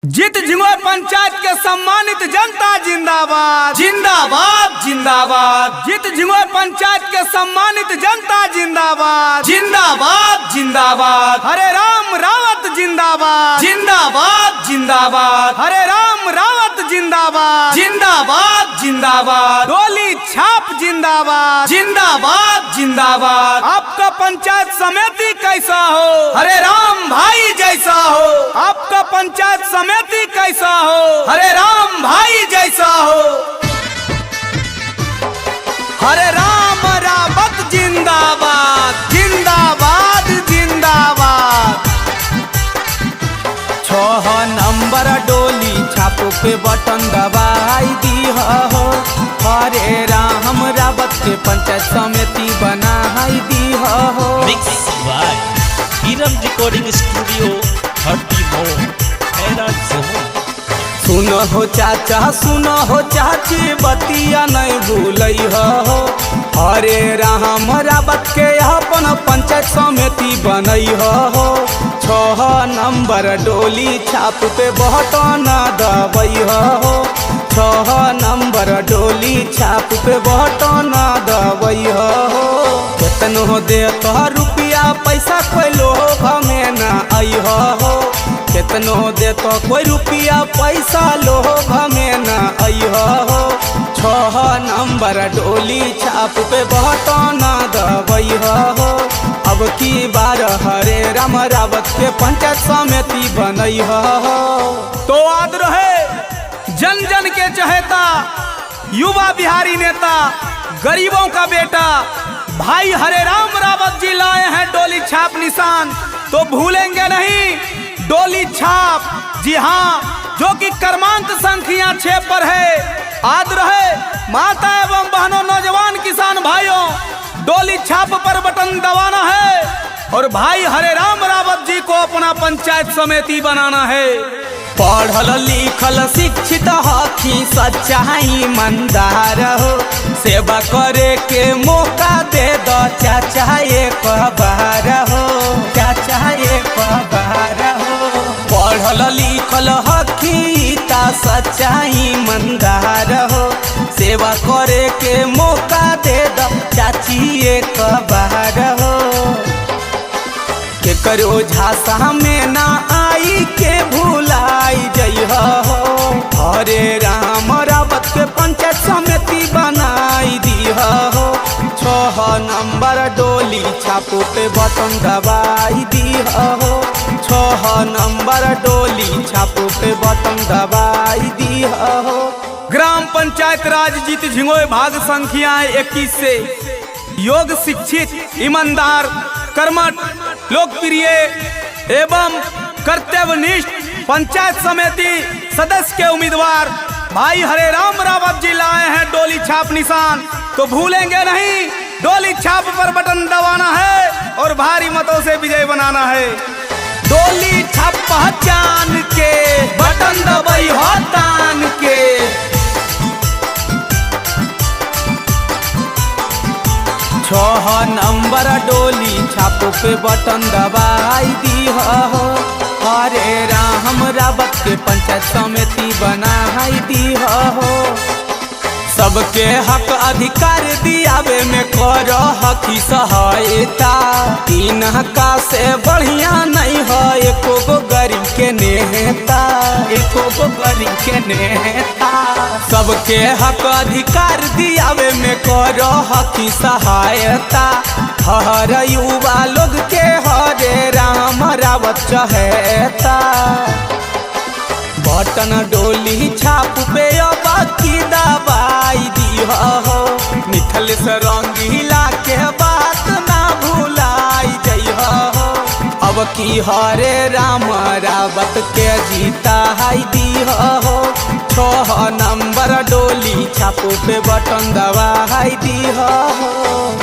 जीत जिंगो पंचायत के सम्मानित जनता जिंदाबाद जिंदाबाद जिंदाबाद। जीत जिंगो पंचायत के सम्मानित जनता जिंदाबाद जिंदाबाद जिंदाबाद। हरे राम रावत जिंदाबाद जिंदाबाद जिंदाबाद। हरे राम रावत जिंदाबाद जिंदाबाद जिंदाबाद। डोली छाप जिंदाबाद जिंदाबाद जिंदाबाद। आपका पंचायत समिति कैसा हो, हरे राम भाई जैसा हो। आपका पंचायत समिति कैसा हो, हरे राम भाई जैसा हो। हरे राम रावत जिंदाबाद जिंदाबाद जिंदाबाद। 6 नंबर डोली छाप पे बटन दबाई दी हो। हरे राम रावत के पंचायत समिति बनाई दी हो। Mix by Hiram recording studio 30 सुनो हो चाचा सुनो हो चाची बतिया नहीं भूलई हो। हरे राम रावत के अपन पंचायत समिति बनई हो। 6 नंबर डोली छाप पे बटन दबई हो। 6 नंबर डोली छाप पे बटन दबई हो। केतनो दे तो रुपया पैसा कोई लोग में न आई हो। केतनो दे तो कोई रुपया पैसा लोग में न आई हो। 6 नंबर डोली छाप पे बटन दबई हो। अब की बार हरे राम रावत के पंचायत समिति बनई हो। तो याद रहे जन जन के चहेता, युवा बिहारी नेता, गरीबों का बेटा भाई हरे राम रावत जी लाए हैं डोली छाप निशान, तो भूलेंगे नहीं डोली छाप। जी हाँ, जो कि क्रमांक संख्या 6 पर है। याद रहे माता एवं बहनों, नौजवान किसान भाइयों, डोली छाप पर बटन दबाना है और भाई हरे राम रावत जी को अपना पंचायत समिति बनाना है। पढ़ल लिखल शिक्षित हकी सच्चा ईमानदार हो। सेवा करे के मौका दे दो चाचा एक बार हो, चाचा एक बार हो। पढ़ल लिखल हकी ता सच्चा ईमानदार हो। सेवा करे के मौका दे दो चाची एक बार हो। के करो झांसा में ना आई के भूलाई जई हो। हरे राम रावत के पंचायत समिति बनाई दी हो। 6 नंबर डोली छाप पे बटन दबाई दी हो। 6 नंबर डोली छाप पे बटन दबाई दी हो। ग्राम पंचायत राज जीत झिंगोय भाग संख्या 21 से योग शिक्षित, ईमानदार, कर्मठ, लोकप्रिय एवं कर्तव्यनिष्ठ पंचायत समिति सदस्य के उम्मीदवार भाई हरे राम रावत जी लाए हैं डोली छाप निशान, तो भूलेंगे नहीं डोली छाप पर बटन दबाना है और भारी मतों से विजय बनाना है। डोली छाप पहचान के बटन दबाई हो तान के। 6 नंबर डोली छाप पे बटन दबाई दी हो। हरे राम रावत के पंचायत समिति बनाई दी हो। सबके हक अधिकार दियावे में करो हकी सहायता। तीन का से बढ़िया नहीं हो एको गो गरीब के नेता, एको गो गरीब के नेता। सबके हक अधिकार दियावे में करो हकी सहायता। हर युवा लोग के हरे राम रावत चहेता। बटन डोली छाप पे बाकी दबाई दी हो। मिथलेश रंगीला के बात ना भूलाई जई हो। अब की हरे राम रावत के जीता है दी हो। 6 नंबर डोली छाप पे बटन दबाई दी हो।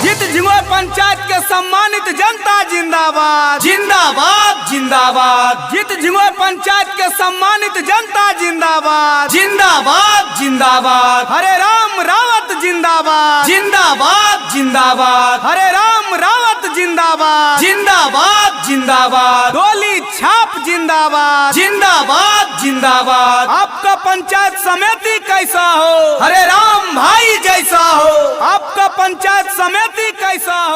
जीत झिंगोय पंचायत के सम्मानित जनता जिंदाबाद जिंदाबाद जिंदाबाद। जीत झिंगोय पंचायत के सम्मानित जनता जिंदाबाद जिंदाबाद जिंदाबाद। हरे राम रावत जिंदाबाद जिंदाबाद जिंदाबाद। हरे राम रावत जिंदाबाद जिंदाबाद जिंदाबाद डोली छाप जिंदाबाद जिंदाबाद जिंदाबाद। आपका पंचायत समिति कैसा हो? हरे राम भाई जैसा हो। आपका पंचायत समिति कैसा हो?